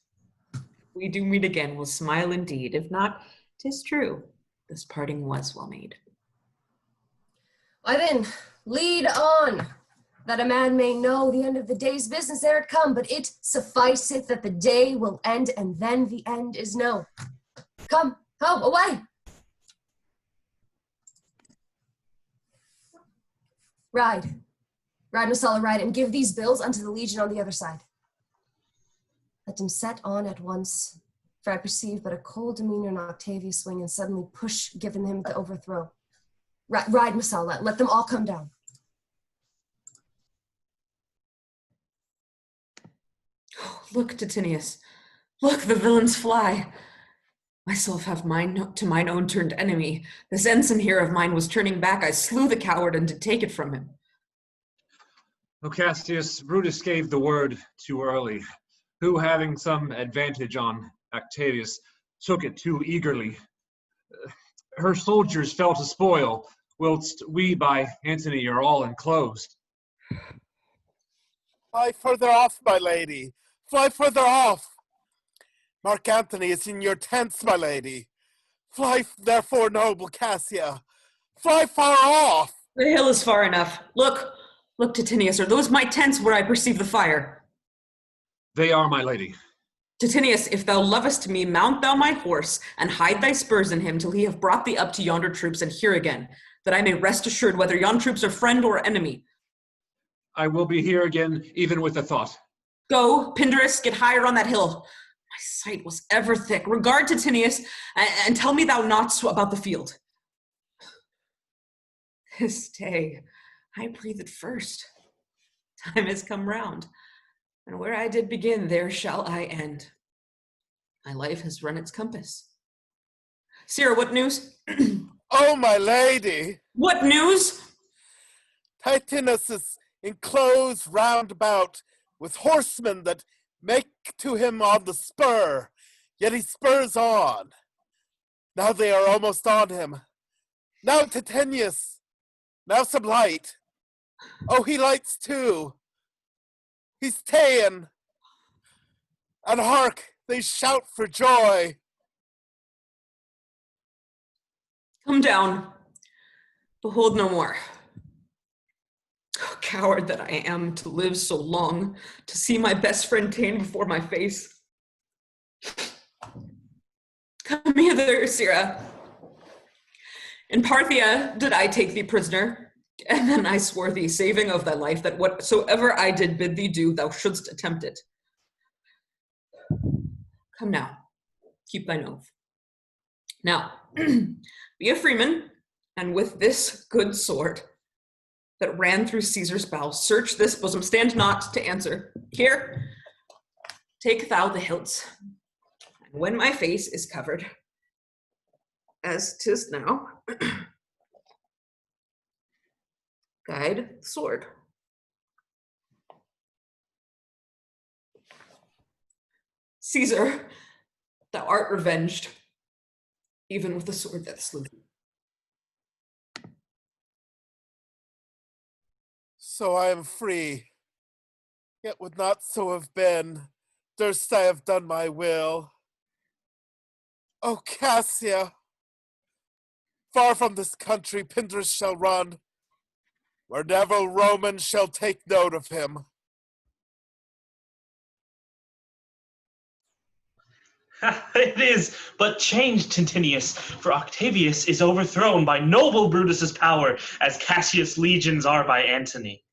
If we do meet again, we'll smile indeed. If not, 'tis true, this parting was well made. Why then, lead on, that a man may know the end of the day's business ere it come, but it sufficeth that the day will end, and then the end is known. Come, away! Ride, Messala, ride, and give these bills unto the legion on the other side. Let them set on at once, for I perceive but a cold demeanor in Octavius' swing, and suddenly push given him the overthrow. Ride, Messala, let them all come down. Look, Titinius, look, the villains fly. Myself have mine to mine own turned enemy. This ensign here of mine was turning back. I slew the coward and did take it from him. O Cassius, Brutus gave the word too early, who, having some advantage on Octavius, took it too eagerly. Her soldiers fell to spoil, whilst we by Antony are all enclosed. Fly further off, my lady. Fly further off. Mark Antony is in your tents, my lady. Fly, therefore, noble Cassia. Fly far off. The hill is far enough. Look, Titinius, are those my tents where I perceive the fire? They are, my lady. Titinius, if thou lovest me, mount thou my horse, and hide thy spurs in him till he have brought thee up to yonder troops and here again, that I may rest assured whether yon troops are friend or enemy. I will be here again, even with a thought. Go, Pindarus, get higher on that hill. My sight was ever thick. Regard Titinius, and tell me thou naught about the field. This day, I breathe it first. Time has come round, and where I did begin, there shall I end. My life has run its compass. Sirrah, what news? Oh, my lady! What news? Titinus is enclosed round about with horsemen that make to him on the spur, yet he spurs on. Now they are almost on him. Now Titinius, now some light. Oh, he lights too. He's ta'en. And hark, they shout for joy. Come down. Behold no more. Oh, coward that I am, to live so long, to see my best friend ta'en before my face. Come hither, Sirrah. In Parthia did I take thee prisoner, and then I swore thee, saving of thy life, that whatsoever I did bid thee do, thou shouldst attempt it. Come now, keep thine oath. Now, be a freeman, and with this good sword that ran through Caesar's bowels, search this bosom, stand not to answer. Here, take thou the hilts, and when my face is covered, as 'tis now, guide the sword. Caesar, Thou art revenged, even with the sword that slew thee. So I am free, yet would not so have been, durst I have done my will. O Cassia, far from this country Pindarus shall run, where never Roman shall take note of him. It is but changed, Tintinius, for Octavius is overthrown by noble Brutus's power, as Cassius' legions are by Antony.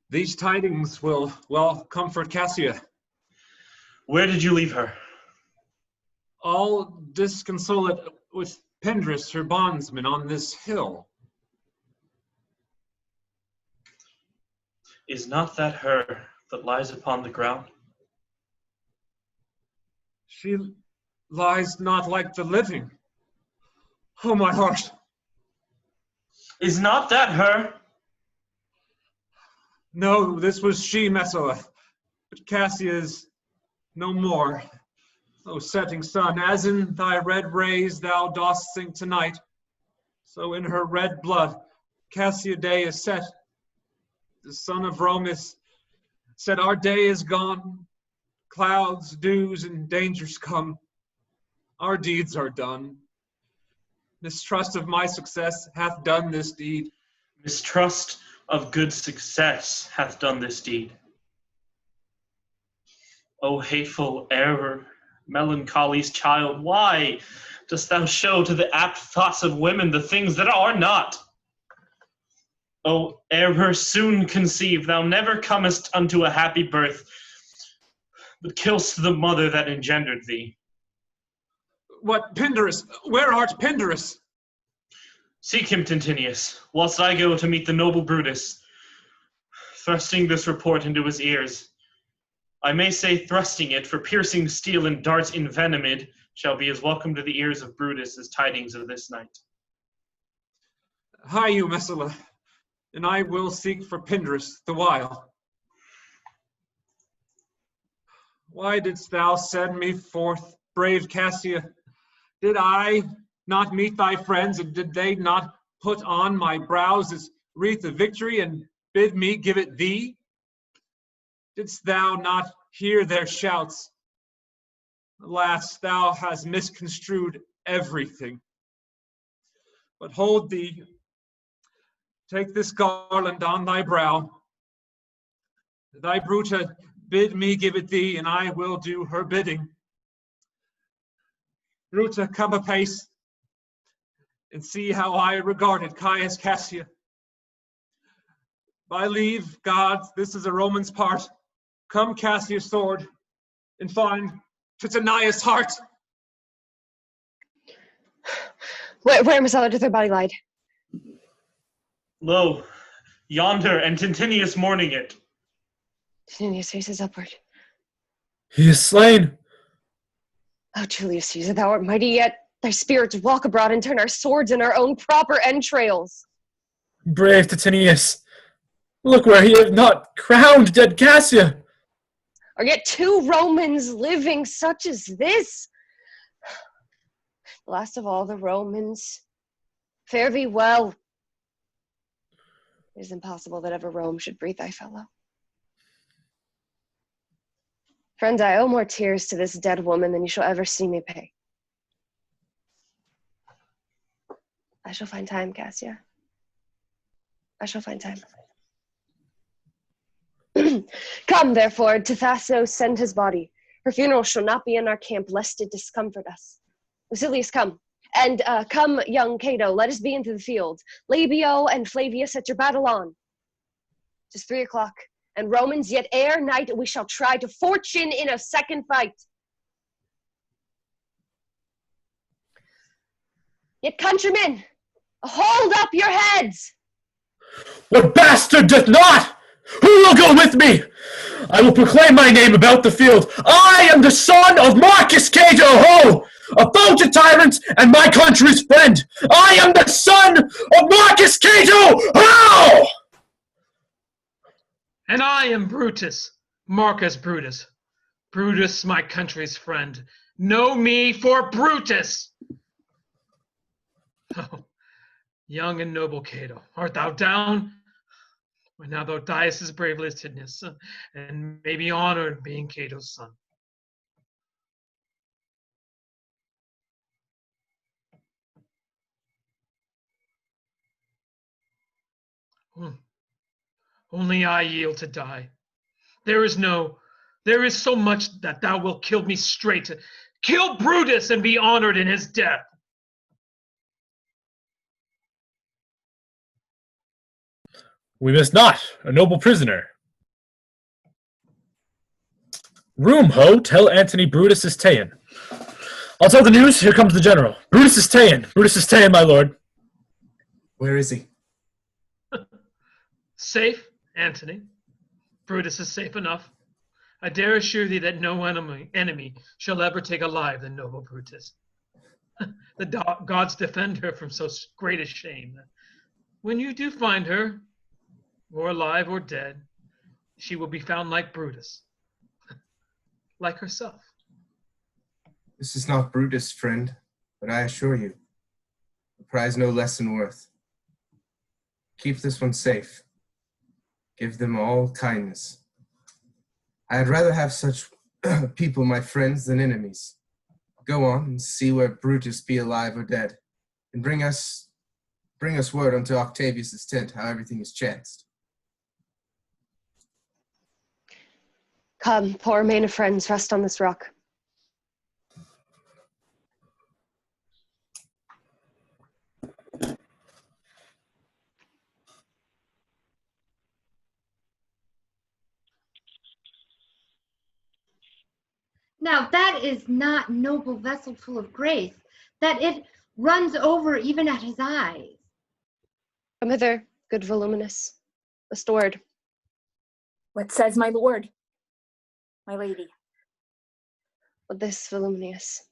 These tidings will, well, comfort Cassia. Where did you leave her? All disconsolate with Pindarus, her bondsman, on this hill. Is not that her that lies upon the ground? She lies not like the living. Oh, my heart. Is not that her? No, this was she, Messala. But Cassia is no more. O setting sun, as in thy red rays thou dost sink tonight, so in her red blood Cassia day is set. The son of Rome is said, our day is gone. Clouds, dews, and dangers come. Our deeds are done. Mistrust of my success hath done this deed. Mistrust of good success hath done this deed. O hateful error, melancholy's child, why dost thou show to the apt thoughts of women the things that are not? O error soon conceived, thou never comest unto a happy birth, but kill'st the mother that engendered thee. What, Pindarus? Where art Pindarus? Seek him, Tintinius, whilst I go to meet the noble Brutus, thrusting this report into his ears. I may say thrusting it, for piercing steel and darts envenomed shall be as welcome to the ears of Brutus as tidings of this night. Hie you, Messala, and I will seek for Pindarus the while. Why didst thou send me forth, brave Cassia? Did I not meet thy friends, and did they not put on my brows this wreath of victory and bid me give it thee? Didst thou not hear their shouts? Alas, thou hast misconstrued everything. But hold thee, take this garland on thy brow. Thy Bruta bid me give it thee, and I will do her bidding. Bruta, come apace, and see how I regarded Caius Cassia. By leave, gods, this is a Roman's part. Come, Cassia's sword, and find Titania's heart. Where Messala doth her body lie? Lo, yonder, and Tintinius mourning it. Tintinius faces upward. He is slain. Oh, Julius Caesar, thou art mighty, yet thy spirits walk abroad and turn our swords in our own proper entrails. Brave Titinius, look where he hath not crowned dead Cassia. Are yet 2 Romans living such as this? The last of all the Romans, fare thee well. It is impossible that ever Rome should breathe thy fellow. Friends, I owe more tears to this dead woman than you shall ever see me pay. I shall find time, Cassia. I shall find time. Come, therefore, to Thasso send his body. Her funeral shall not be in our camp, lest it discomfort us. Lucilius, come. And come, young Cato, let us be into the field. Labio and Flavius, set your battle on. 'Tis 3 o'clock, and Romans, yet ere night we shall try to fortune in a second fight. Yet, countrymen, hold up your heads! What bastard doth not? Who will go with me? I will proclaim my name about the field. I am the son of Marcus Cato, ho! A foe to tyrants and my country's friend. I am the son of Marcus Cato, ho! And I am Brutus, Marcus Brutus. Brutus, my country's friend. Know me for Brutus. Oh, young and noble Cato, art thou down? Or now thou diest as brave Licinius, and may be honored being Cato's son. Only I yield to die. There is so much that thou wilt kill me straight. Kill Brutus and be honored in his death. We must not, a noble prisoner. Room, ho, tell Antony Brutus is ta'en. I'll tell the news, here comes the general. Brutus is ta'en, my lord. Where is he? Safe, Antony. Brutus is safe enough. I dare assure thee that no enemy shall ever take alive the noble Brutus. The gods defend her from so great a shame. When you do find her, or alive or dead, she will be found like Brutus, like herself. This is not Brutus, friend, but I assure you, a prize no less in worth. Keep this one safe. Give them all kindness. I had rather have such people my friends than enemies. Go on and see where Brutus be alive or dead, and bring us word unto Octavius' tent how everything is chanced. Come, poor main of friends, rest on this rock. Now that is not noble vessel full of grace, that it runs over even at his eyes. Come hither, good voluminous. The word. What says my lord, my lady? What this voluminous?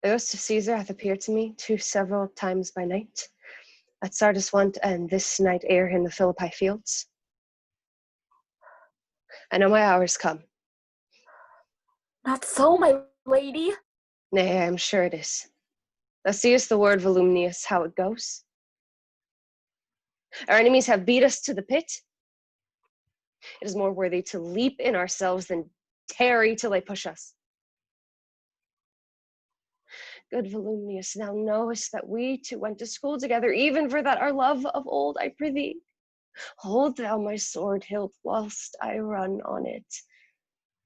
The ghost of Caesar hath appeared to me several times by night, at Sardis wont, and this night ere in the Philippi fields. I know my hour is come. Not so, my lady. Nay, I am sure it is. Thou seest the word voluminous, how it goes. Our enemies have beat us to the pit. It is more worthy to leap in ourselves than tarry till they push us. Good voluminous, thou knowest that we two went to school together, even for that our love of old, I prithee. Hold thou my sword hilt whilst I run on it.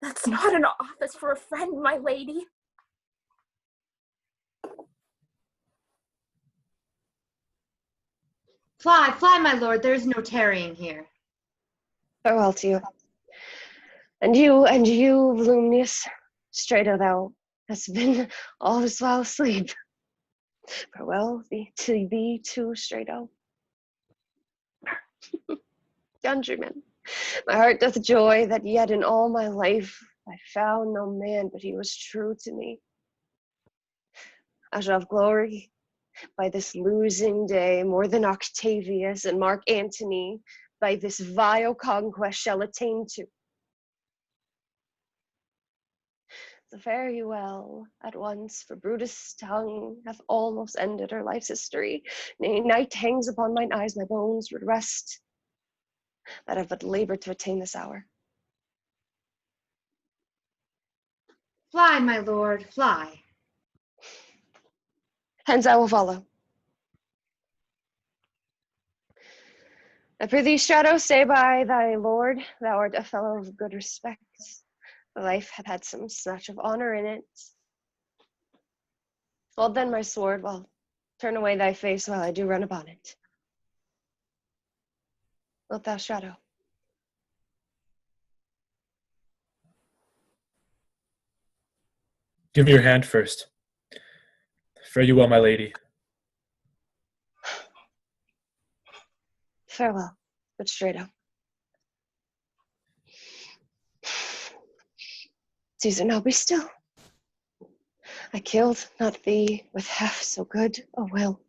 That's not an office for a friend, my lady. Fly, fly, my lord, there is no tarrying here. Farewell to you. And you, voluminous, straight thou hast been all this while asleep. Farewell to thee too, Strato. Countryman, my heart doth joy that yet in all my life I found no man, but he was true to me. I shall have glory by this losing day more than Octavius and Mark Antony by this vile conquest shall attain to. So fare you well at once, for Brutus' tongue hath almost ended her life's history. Nay, night hangs upon mine eyes, my bones would rest, that have but labored to attain this hour. Fly, my lord, fly. Hence I will follow. I prithee, Strato, stay by thy lord. Thou art a fellow of good respect. Thy life hath had some snatch of honor in it. Hold then my sword, while turn away thy face while I do run upon it. Wilt thou, Strato? Give me your hand first. Fare you well, my lady. Farewell, good Strato. Caesar, now be still. I killed not thee with half so good a will.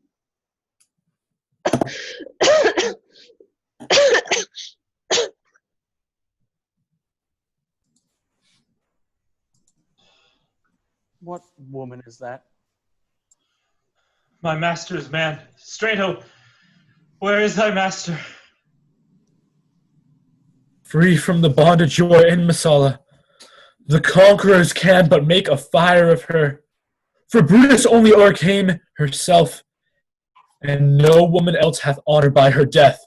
What woman is that? My master's man. Strato, where is thy master? Free from the bondage you are in, Messala. The conquerors can but make a fire of her. For Brutus only o'ercame herself, and no woman else hath honor by her death.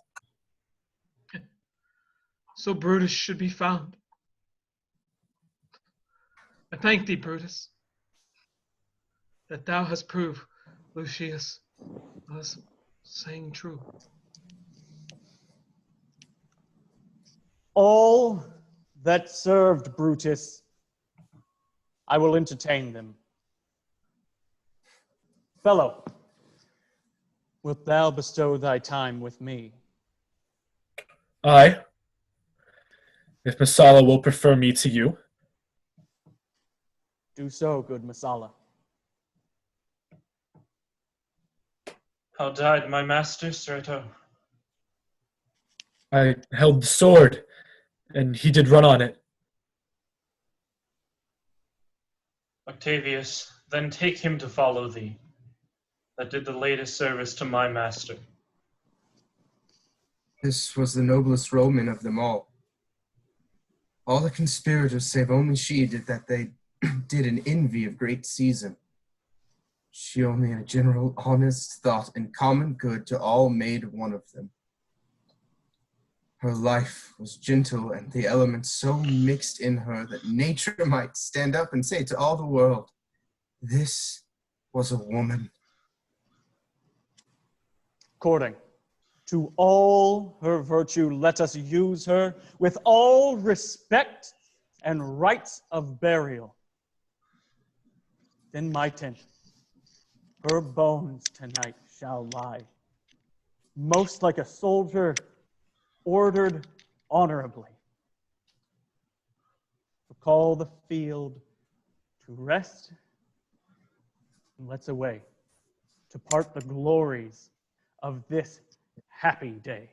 So Brutus should be found. I thank thee, Brutus, that thou hast proved Lucius was saying true. All that served Brutus, I will entertain them. Fellow, wilt thou bestow thy time with me? Aye, if Messala will prefer me to you. Do so, good Messala. How died my master, Strato? I held the sword, and he did run on it. Octavius, then take him to follow thee, that did the latest service to my master. This was the noblest Roman of them all. All the conspirators, save only she, did that they did in envy of great Caesar. She only in a general honest thought and common good to all made one of them. Her life was gentle, and the elements so mixed in her that nature might stand up and say to all the world, this was a woman. According to all her virtue, let us use her with all respect and rites of burial. In my tent, her bones tonight shall lie, most like a soldier ordered honorably. Call the field to rest, and let's away to part the glories of this happy day.